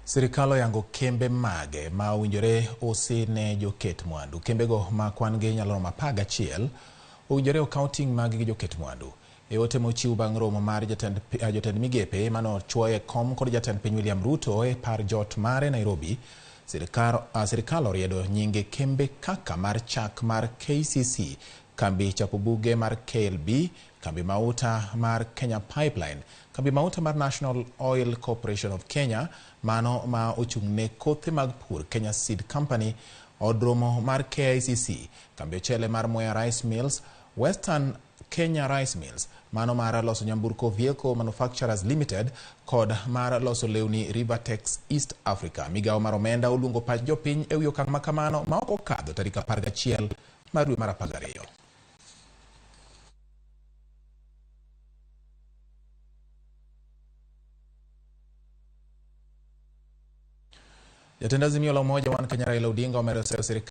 Sirkal oyango kembe mage ma owinjore usi ne joket mwandu. Kembego ma kwan gi nyalo romo 11 owinjore okaw ting' mag gi joket mwandu. E ote mochiw bang' romo mar jotend migepe manochwoye kom kod jatend piny William Ruto e par jot mare Nairobi, sirkal oriedo nyinge kembe kaka mar chak mar KCC, kambi chapo buge mar KLB, kambi mauta mar Kenya Pipeline, kambi mauta mar National Oil Corporation of Kenya, mano ma ochung'ne kothe mag pur Kenya Seed Company, od romo mar KICC, kambi ochele mar Mwea Rice Mills, Western Kenya Rice Mills, mano mar loso nyamburko Vehicle Manufacturers Limited, kod mar loso lewni Rivertex East Africa. Migao mar omenda oluongo pach jopiny e wi okang' ma kamano ma ok okadho tarik 11 mar dwe mar 12. Jatend Azimio la Umoja One Kenya Raila Odinga omedo seyo sirkal